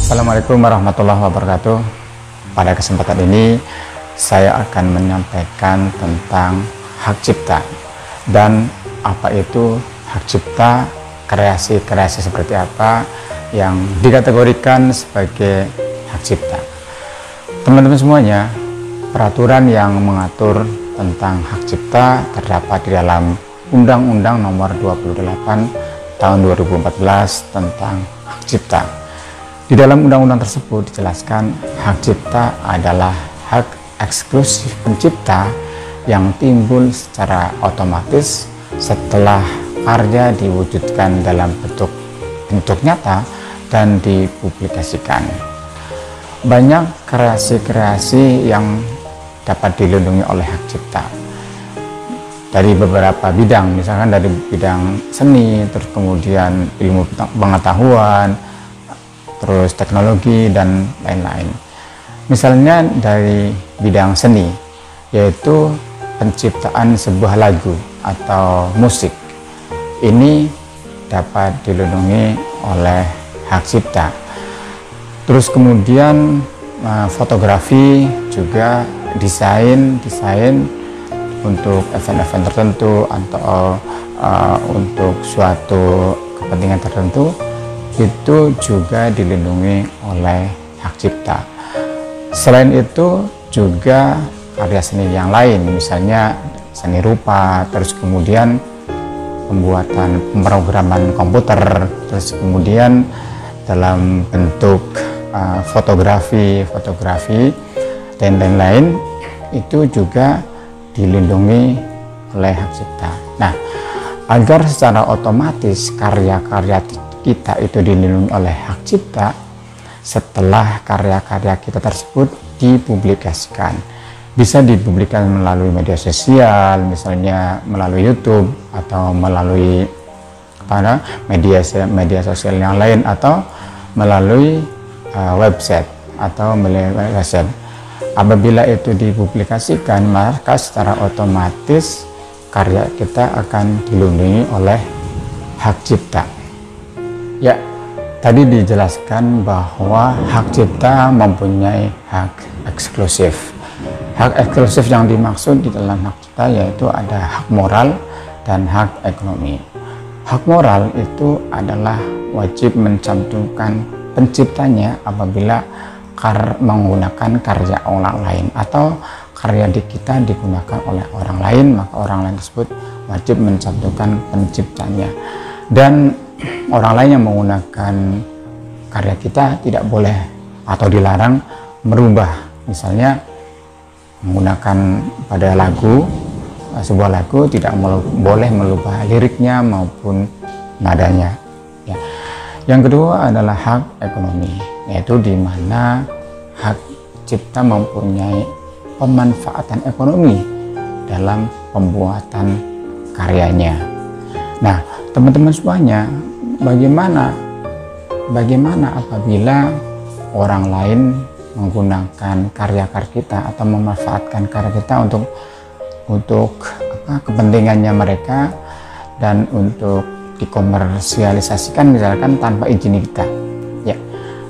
Assalamualaikum warahmatullahi wabarakatuh. Pada kesempatan ini saya akan menyampaikan tentang hak cipta dan apa itu hak cipta, kreasi-kreasi seperti apa yang dikategorikan sebagai hak cipta. Teman-teman semuanya, peraturan yang mengatur tentang hak cipta terdapat di dalam Undang-Undang Nomor 28 Tahun 2014 tentang hak cipta. Di dalam undang-undang tersebut dijelaskan hak cipta adalah hak eksklusif pencipta yang timbul secara otomatis setelah karya diwujudkan dalam bentuk nyata dan dipublikasikan. Banyak kreasi-kreasi yang dapat dilindungi oleh hak cipta dari beberapa bidang, misalkan dari bidang seni, terus kemudian ilmu pengetahuan, terus teknologi dan lain-lain. Misalnya dari bidang seni, yaitu penciptaan sebuah lagu atau musik. Ini dapat dilindungi oleh hak cipta. Terus kemudian fotografi, juga desain untuk event-event tertentu atau untuk suatu kepentingan tertentu, itu juga dilindungi oleh hak cipta. Selain itu juga karya seni yang lain, misalnya seni rupa, terus kemudian pembuatan pemrograman komputer, terus kemudian dalam bentuk fotografi dan lain-lain, itu juga dilindungi oleh hak cipta. Nah, agar secara otomatis karya-karya kita itu dilindungi oleh hak cipta setelah karya-karya kita tersebut dipublikasikan. Bisa dipublikasikan melalui media sosial, misalnya melalui YouTube atau melalui media sosial yang lain, atau melalui website atau melalui website. Apabila itu dipublikasikan, maka secara otomatis karya kita akan dilindungi oleh hak cipta. Ya, tadi dijelaskan bahwa hak cipta mempunyai hak eksklusif. Hak eksklusif yang dimaksud di dalam hak cipta yaitu ada hak moral dan hak ekonomi. Hak moral itu adalah wajib mencantumkan penciptanya apabila menggunakan karya orang lain, atau karya di kita digunakan oleh orang lain, maka orang lain tersebut wajib mencantumkan penciptanya. Dan orang lain yang menggunakan karya kita tidak boleh atau dilarang merubah, misalnya menggunakan pada sebuah lagu tidak boleh merubah liriknya maupun nadanya. Ya. Yang kedua adalah hak ekonomi, yaitu di mana hak cipta mempunyai pemanfaatan ekonomi dalam pembuatan karyanya. Nah, teman-teman semuanya, bagaimana apabila orang lain menggunakan karya-karya kita atau memanfaatkan karya kita untuk kepentingannya mereka dan untuk dikomersialisasikan misalkan tanpa izin kita. Ya,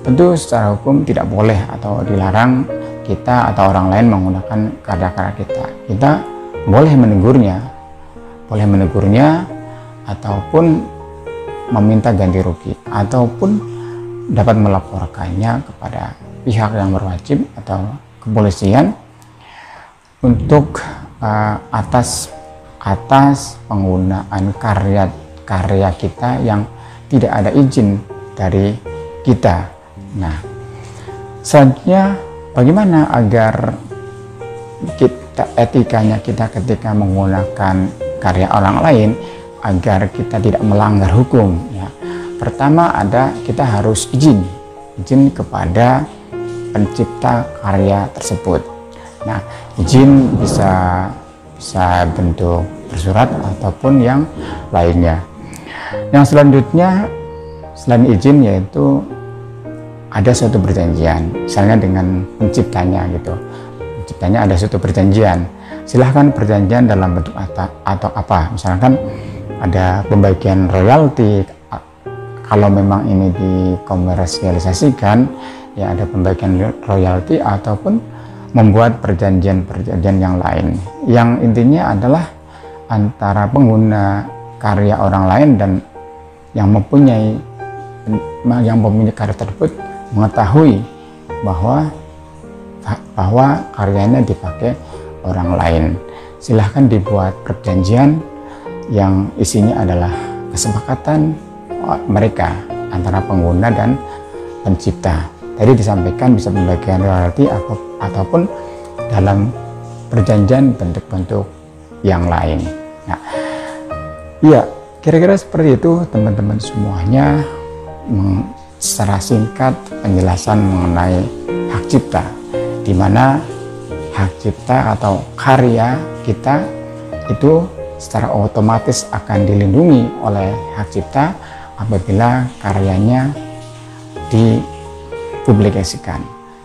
tentu secara hukum tidak boleh atau dilarang kita atau orang lain menggunakan karya-karya kita. Kita boleh menegurnya ataupun meminta ganti rugi, ataupun dapat melaporkannya kepada pihak yang berwajib atau kepolisian untuk atas penggunaan karya kita yang tidak ada izin dari kita. Nah, selanjutnya bagaimana agar etikanya kita ketika menggunakan karya orang lain agar kita tidak melanggar hukum, ya. Pertama kita harus izin kepada pencipta karya tersebut. Nah, izin bisa bentuk bersurat ataupun yang lainnya. Yang selanjutnya selain izin yaitu ada suatu perjanjian, misalnya dengan penciptanya gitu. Penciptanya ada suatu perjanjian. Silahkan perjanjian dalam bentuk atau apa, misalkan ada pembagian royalti kalau memang ini dikomersialisasikan, ya ada pembagian royalti ataupun membuat perjanjian-perjanjian yang lain. Yang intinya adalah antara pengguna karya orang lain dan yang mempunyai karya tersebut mengetahui bahwa karyanya dipakai orang lain. Silahkan dibuat perjanjian yang isinya adalah kesepakatan mereka antara pengguna dan pencipta. Tadi disampaikan bisa pembagian royalti ataupun dalam perjanjian bentuk-bentuk yang lain. Nah, iya, kira-kira seperti itu teman-teman semuanya, secara singkat penjelasan mengenai hak cipta, di mana hak cipta atau karya kita itu secara otomatis akan dilindungi oleh hak cipta apabila karyanya dipublikasikan.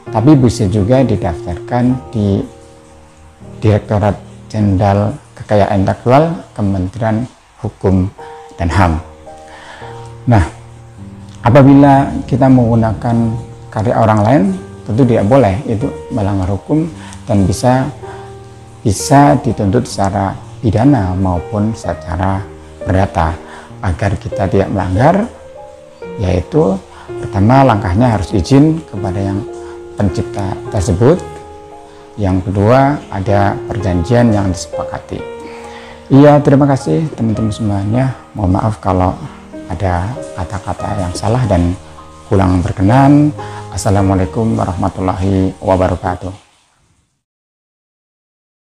Tapi bisa juga didaftarkan di Direktorat Jenderal Kekayaan Intelektual Kementerian Hukum dan HAM. Nah, apabila kita menggunakan karya orang lain, tentu tidak boleh, itu melanggar hukum dan bisa dituntut secara pidana maupun secara perdata. Agar kita tidak melanggar, yaitu pertama langkahnya harus izin kepada yang pencipta tersebut. Yang kedua, ada perjanjian yang disepakati. Iya, terima kasih teman-teman semuanya. Mohon maaf kalau ada kata-kata yang salah dan kurang berkenan. Assalamualaikum warahmatullahi wabarakatuh.